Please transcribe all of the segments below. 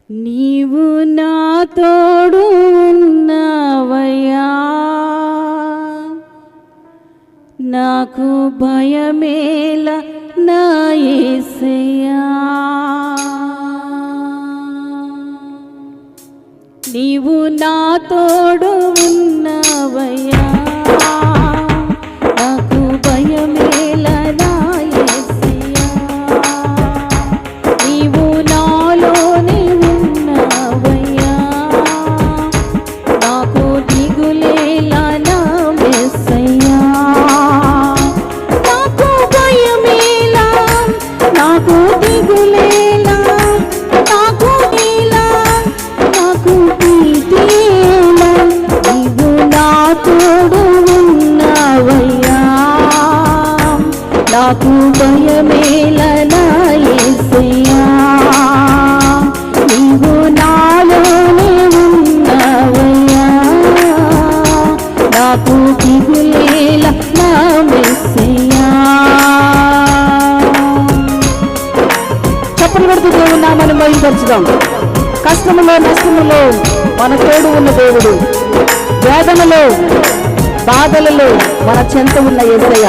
నీవు నా తోడు ఉన్నావయ్యా, నాకు భయమేల నా యేసయ్యా. నీవు నా తోడు ఉన్నావయ్యా, నాకు భయమేల నా యేసయ్యా. నీవు నాలోనే ఉన్నావయ్యా, నాకు దిగులేల నా యేసయ్యా. నాకు భయమేల, నాకు దిగులేల, నాకు నీలా, నాకు ప్రీతియేల. నీవు నా తోడు ఉన్నావయ్యా, నాకు భయమేల నా యేసయ్యా. నీవు నాలోనే ఉన్నావయ్యా, నాకు దిగులేల నా యేసయ్యా. చప్పట్లు కొడుతూ దేవుని నామాన్ని మహిమపరచుదాం. కష్టములో నష్టములో మన తోడు ఉన్న దేవుడు, వేదనలో బాధలలో మన చెంత ఉన్న యేసయ్య.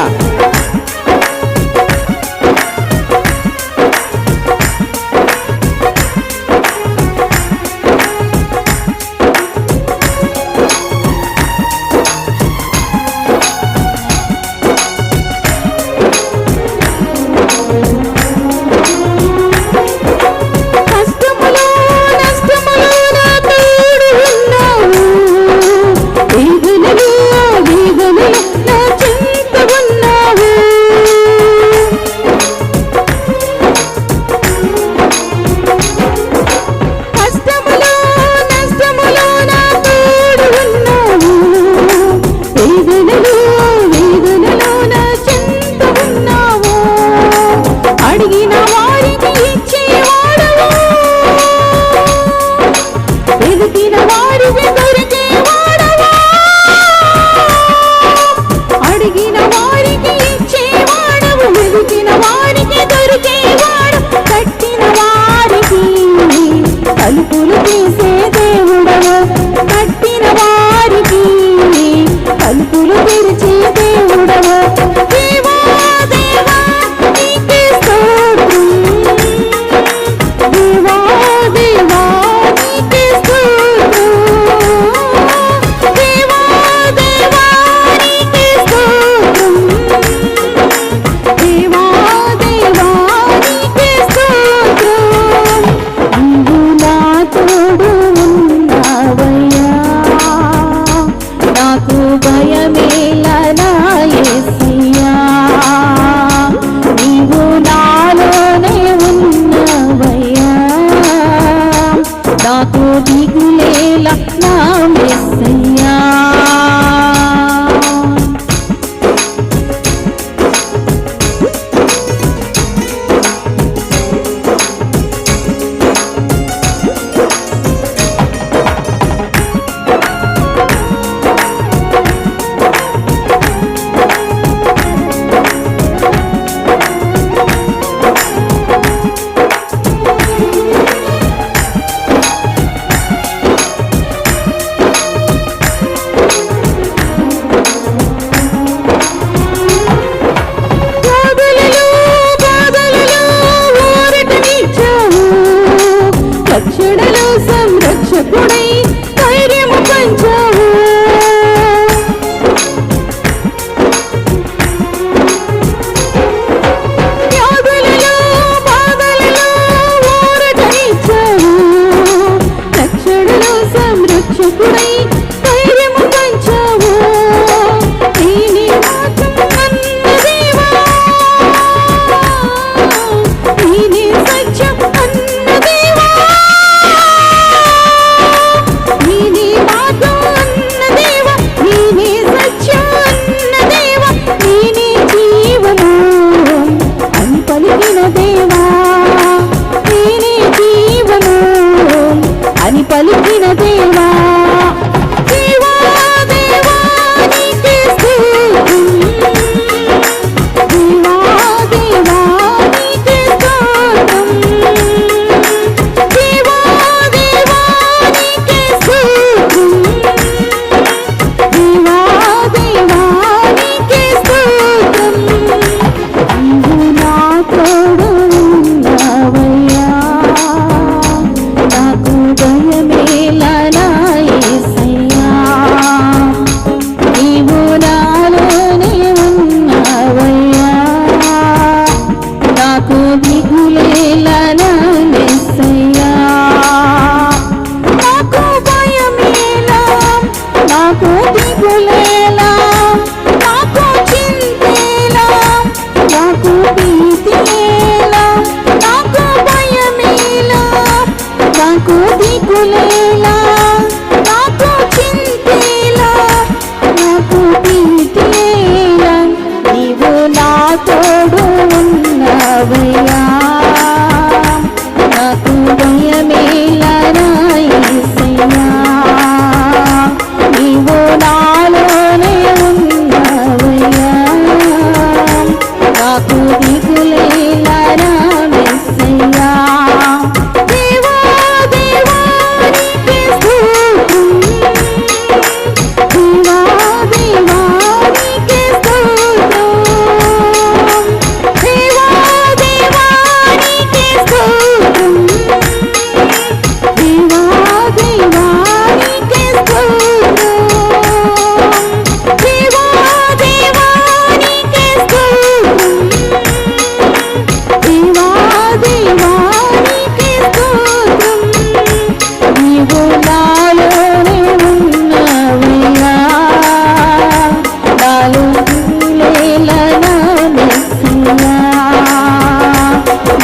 నాకు దిగులేలా, నాకు చింతేలా, నాకు భీతిలేలా, నీవు నా తోడు ఉన్నవయ్యా. నాకు భయమేలా నా యేసయ్యా, నీవు నాలోనే ఉన్నవయ్యా. నాకు దిగులేలా నా యేసయ్యా. దేవా దేవా నీకే స్తోత్రం, దేవా దేవా నీకే స్తోత్రం, దేవా దేవా నీకే స్తోత్రం, దేవా దేవా నీకే స్తోత్రం, దేవా దేవా నీకే స్తోత్రం, దేవా దేవా నీకే స్తోత్రం. నీవు నాలోనే ఉన్నవయ్యా, నాలో దిగులేలా నా యేసయ్యా.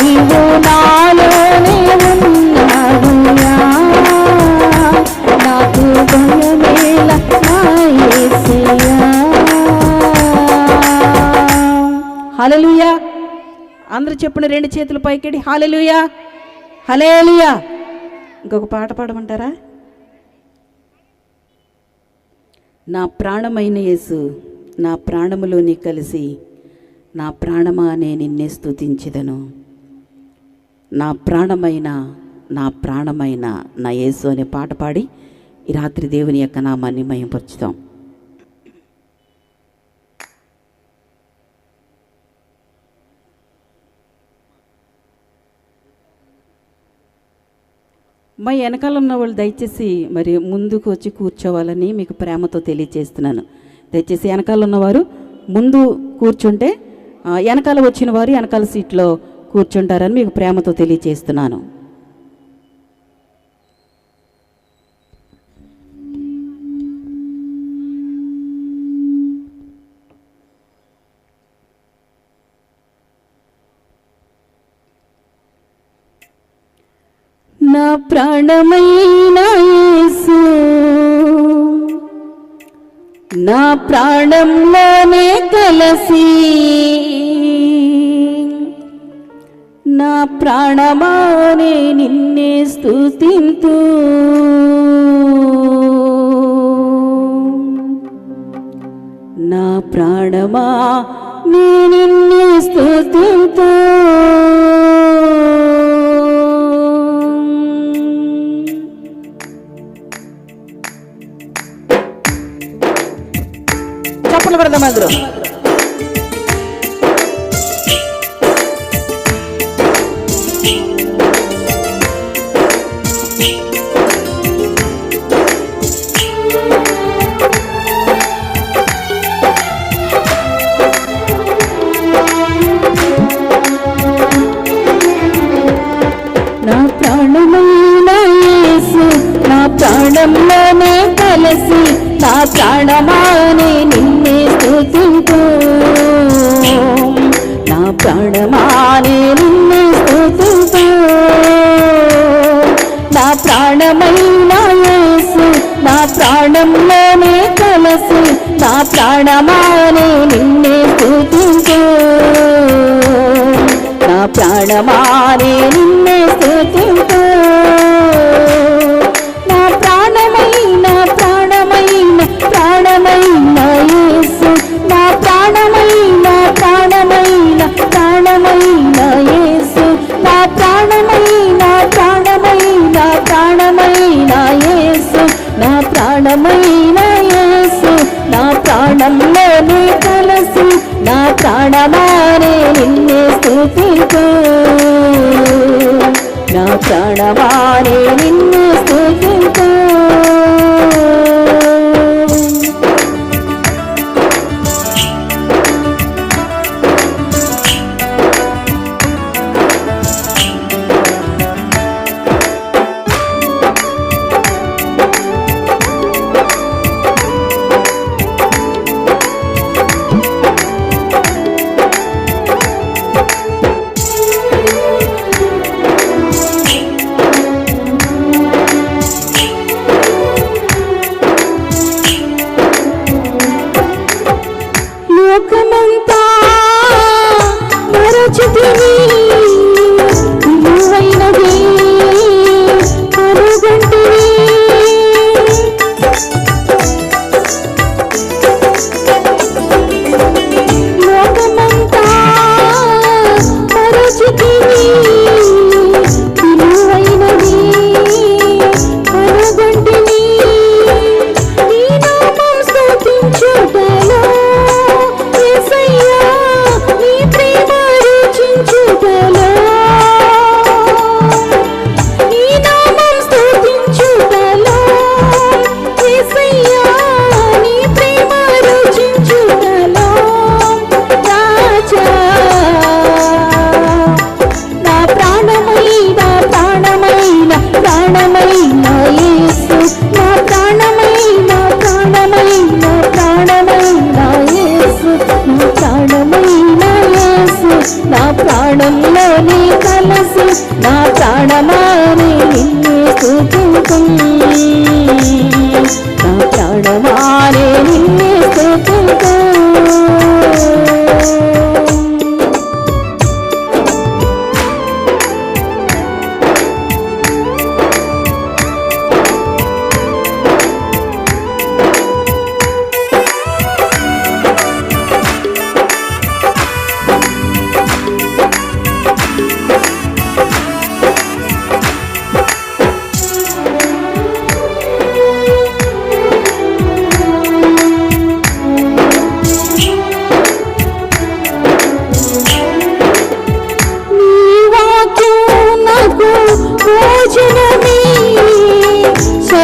నీవు నాలోనే ఉన్నవయ్యా, నాకు భయమేలా నా యేసయ్యా. హల్లెలూయా. అందరూ చెప్పున రెండు చేతులు పైకెడి హల్లెలూయా, హల్లెలూయా. ఇంకొక పాట పాడమంటారా? నా ప్రాణమైన యేసు, నా ప్రాణములో నీ కలిసి, నా ప్రాణమా నే నిన్నే స్తుతించెదను. నా ప్రాణమైన నా యేసు అనే పాట పాడి ఈ రాత్రి దేవుని యొక్క నామాన్ని మహిమపరుచుదాం. మా వెనకాల ఉన్న వాళ్ళు దయచేసి మరి ముందుకు వచ్చి కూర్చోవాలని మీకు ప్రేమతో తెలియజేస్తున్నాను. దయచేసి వెనకాల ఉన్నవారు ముందు కూర్చుంటే వెనకాల వచ్చిన వారు వెనకాల సీట్లో కూర్చుంటారని మీకు ప్రేమతో తెలియజేస్తున్నాను. నా ప్రాణమైన యేసు, నా ప్రాణంలోనే కలసి, నా ప్రాణమానే నిన్నే స్తుతింతు. నా ప్రాణమా నే నిన్నే స్తుతింతు. చప్పట్లు పెడదాం అందరూ. నా ప్రాణమైన యేసు, నా ప్రాణంలోనే కలసి, నా ప్రాణమానే నిన్నే స్తుతింతు. నా ప్రాణమానే నిన్నే స్తుతింతు. నా ప్రాణమైన యేసు, నా ప్రాణంలోనే కలసి, నా ప్రాణమానే నిన్నే స్తుతింతు. నా ప్రాణమానే నిన్నే స్తుతింతు. నా ప్రాణమైన యేసు, నా ప్రాణమైన యేసు, నా ప్రాణమైన యేసు, నా ప్రాణమైన యేసు, నా ప్రాణంలోనే కలసి, నా ప్రాణమానే నిన్నే స్తుతింతు. నా ప్రాణమానే నిన్నే స్తుతింతు.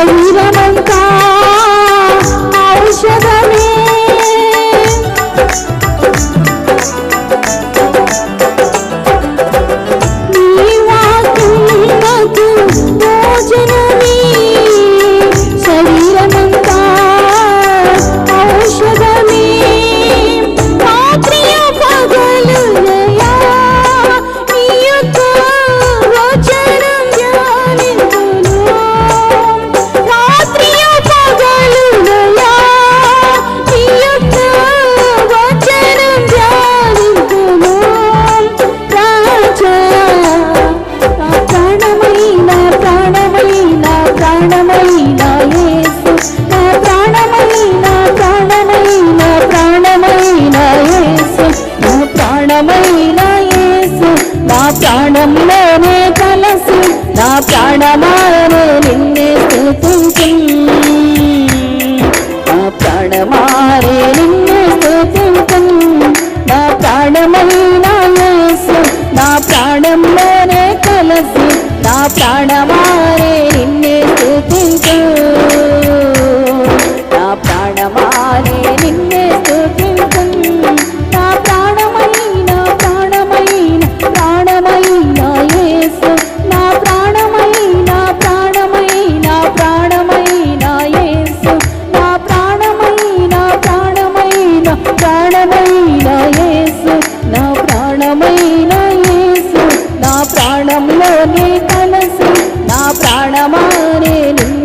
శరీరమంతా ఔషధమే నీ వాక్యమునకు భోజనమే శరీరమంతా ఔషధమే రాత్రియు పగలునయా నీ యొక్క వచనం ధ్యానింతును రాత్రియు పగలునయా నీ యొక్క వచనం ధ్యానింతును రాజా నా ప్రాణమైన ప్రాణమైన ప్రాణమైన యేసు నా ప్రాణమైన ప్రాణమైన ప్రాణమైన యేసు నా ప్రాణమైన యేసు నా ప్రాణంలోనే కలసి నా ప్రాణమానే నిన్నే స్తుతించును నా ప్రాణమానే నిన్నే స్తుతించును నా ప్రాణమైన యేసు నా ప్రాణంలోనే కలసి నా ప్రాణమానే నిన్నే స్తుతించును నా ప్రాణమానే నిన్నే స్తుతించును నా ప్రాణమైన ప్రాణమైన ప్రాణమైన యేసు నా ప్రాణమైన ప్రాణమైన ప్రాణమైన యేసు నా ప్రాణమైన ప్రాణమైన ప్రాణమైన యేసు నా ప్రాణమైన యేసు నా ప్రాణంలోనే కలసి నా ప్రాణమానే నిన్నే